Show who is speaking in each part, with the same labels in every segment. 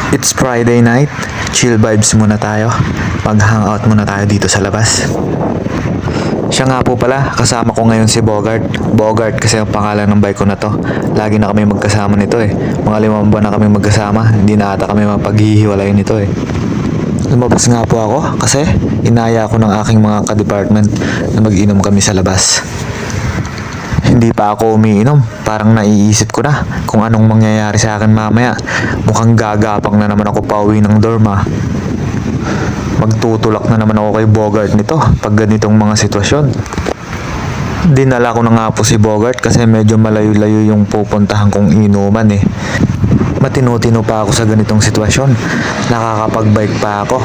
Speaker 1: It's Friday night. Chill vibes muna tayo. Mag-hangout muna tayo dito sa labas. Siya nga po pala, kasama ko ngayon si Bogart. Bogart kasi ang pangalan ng bike ko na to. Lagi na kami magkasama nito eh. Mga 5 buwan na kami magkasama. Hindi na ata kami mapaghihiwalay nito eh. Lumabas nga po ako kasi inaya ako ng aking mga ka-department na mag-inom kami sa labas. Hindi pa ako umiinom. Parang naiisip ko na kung anong mangyayari sa akin mamaya. Mukhang gagapang na naman ako pauwi ng dorm ah. Magtutulak na naman ako kay Bogart nito pag ganitong mga sitwasyon. Dinala ko na nga po si Bogart kasi medyo malayo-layo yung pupuntahan kong inuman eh. Matino-tino pa ako sa ganitong sitwasyon. Nakakapag-bike pa ako.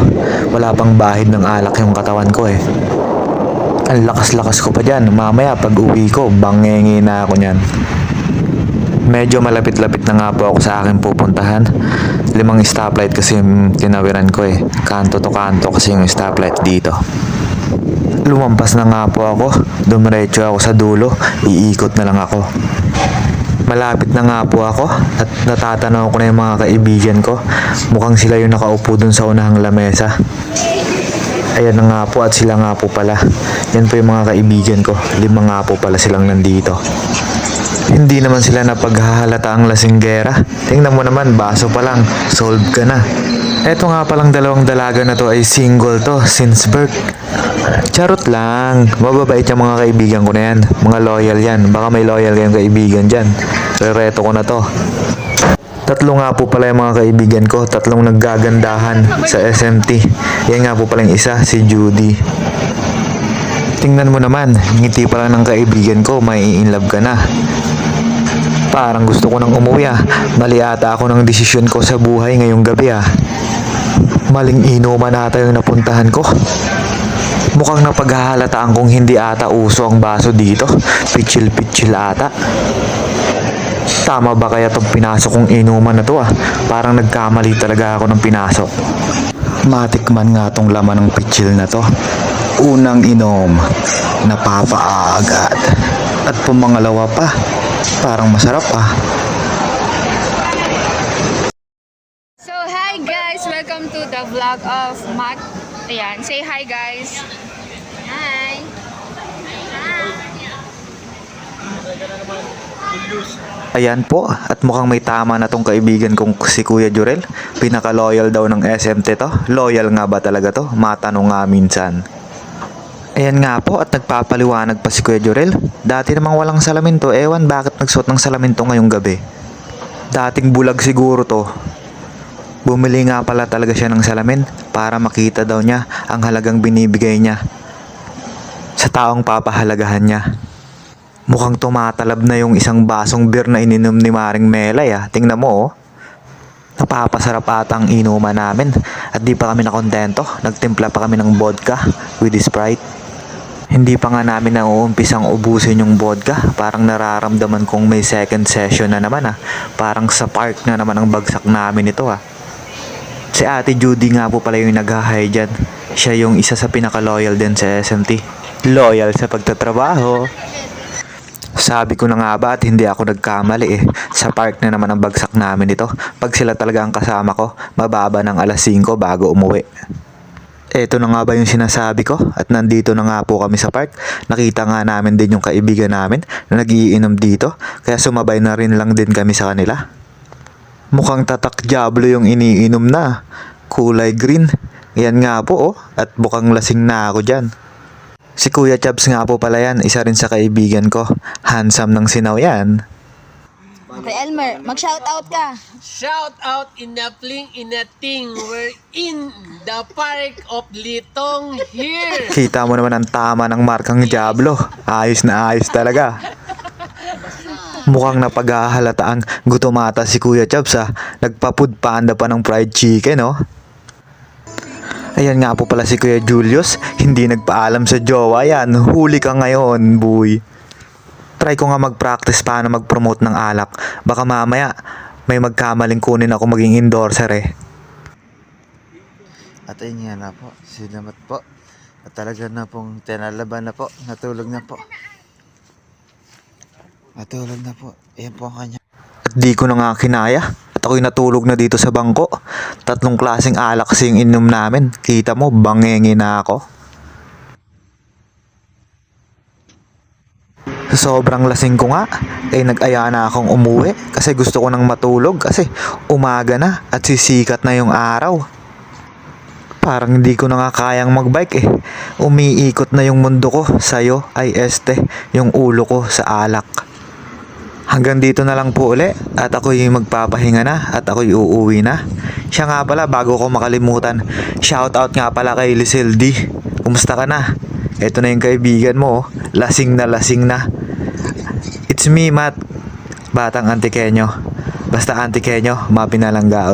Speaker 1: Wala pang bahid ng alak yung katawan ko eh. Ang lakas-lakas ko pa dyan. Mamaya pag uwi ko, bangengi na ako nyan. Medyo malapit-lapit na nga po ako sa aking pupuntahan. 5 stoplight kasi yung tinawiran ko eh. Kanto to kanto kasi yung stoplight dito. Lumampas na nga po ako. Dumiretso ako sa dulo. Iikot na lang ako. Malapit na nga po ako at natatanaw ko na yung mga kaibigan ko. Mukhang sila yung nakaupo dun sa unahang lamesa. Ayan na nga po at sila nga po pala. Yan po yung mga kaibigan ko. 5 nga po pala silang nandito. Hindi naman sila napaghahalata ang lasinggera. Tingnan mo naman, baso pa lang. Solved ka na. Eto nga palang 2 dalaga na to ay single to since birth. Charot lang. Mababait yung mga kaibigan ko na yan. Mga loyal yan. Baka may loyal kayong kaibigan dyan. Rereto ko na to. 3 nga po pala yung mga kaibigan ko. 3 naggagandahan sa SMT. Yan nga po pala yung isa, si Judy. Tingnan mo naman, ngiti pa lang ng kaibigan ko, may in-love ka na. Parang gusto ko nang umuwi ah. Mali ata ako ng desisyon ko sa buhay ngayong gabi ah. Maling inuman ata yung napuntahan ko. Mukhang napaghahalataan kong hindi ata uso ang baso dito. Pitchil-pitchil ata. Tama ba kaya itong pinasok kong inuman na to ah? Parang nagkamali talaga ako ng pinasok. Matikman nga tong laman ng pitchil na to. Unang inom, napapaagad. At pumangalawa pa, parang masarap ah.
Speaker 2: So hi guys, welcome to the vlog of Mac. Ayan, say hi guys. Hi.
Speaker 1: Ayan po, at mukhang may tama na tong kaibigan kong si Kuya Jurel. Pinaka-loyal daw ng SMT to. Loyal nga ba talaga to? Matanong nga minsan. Ayan nga po at nagpapaliwanag pa si Kuya Jurel. Dati namang walang salamin to. Ewan bakit nagsuot ng salamin to ngayong gabi. Dating bulag siguro to. Bumili nga pala talaga siya ng salamin para makita daw niya ang halagang binibigay niya sa taong papahalagahan niya. Mukhang tumatalab na yung isang basong beer na ininom ni Maring Melay ah. Tingnan mo oh. Napapasarap ata ang inuman namin at di pa kami nakontento. Nagtimpla pa kami ng vodka with Sprite. Hindi pa nga namin nauumpisang ubusin yung vodka. Parang nararamdaman kong may second session na naman ah. Parang sa park na naman ang bagsak namin ito ah. Si Ate Judy nga po pala yung nag-hi dyan. Siya yung isa sa pinaka-loyal din sa SMT. Loyal sa pagtatrabaho. Sabi ko na nga ba at hindi ako nagkamali eh. Sa park na naman ang bagsak namin ito. Pag sila talaga ang kasama ko, mababa ng alas 5 bago umuwi. Eto na nga ba yung sinasabi ko? At nandito na nga po kami sa park. Nakita nga namin din yung kaibigan namin na nagiinom dito. Kaya sumabay na rin lang din kami sa kanila. Mukhang tatak Diablo yung iniinom na. Kulay green. Yan nga po oh. At mukhang lasing na ako dyan. Si Kuya Chabs nga po pala yan, isa rin sa kaibigan ko. Handsome ng sinaw yan.
Speaker 3: Okay, Elmer, mag-shoutout ka.
Speaker 4: Shout out in the fling in the thing. We're in the park of Litong here.
Speaker 1: Kita mo naman ang tama ng markang Diablo. Ayos na ayos talaga. Mukhang napaghahalata ang gutomata si Kuya Chabs ah. Nagpapudpanda pa ng fried chicken oh. Ayan nga po pala si Kuya Julius. Hindi nagpaalam sa jowa yan. Huli ka ngayon, boy. Try ko nga mag-practice paano mag-promote ng alak. Baka mamaya may magkamaling kunin ako maging endorser eh.
Speaker 5: At ayun nga na po, salamat po. At talaga na pong tinalaban na po, natulog na po. Natulog na po, ayan po ang kanya.
Speaker 1: At di ko na nga kinaya. At At ako'y natulog na dito sa bangko. 3 klaseng alak kasi yung inom namin. Kita mo, bangengi na ako. Sa sobrang lasing ko nga, nag-aya na akong umuwi kasi gusto ko nang matulog kasi umaga na at sisikat na yung araw. Parang hindi ko na nga kayang magbike eh. Umiikot na yung mundo ko sa'yo ay yung ulo ko sa alak. Hanggang dito na lang po uli at ako'y magpapahinga na at ako'y uuwi na. Siya nga pala, bago ko makalimutan, shoutout nga pala kay Lizeldi. Kumusta ka na? Ito na yung kaibigan mo, lasing na lasing na. It's me, Matt. Batang Antikenyo. Basta Antikenyo, mapinalangga.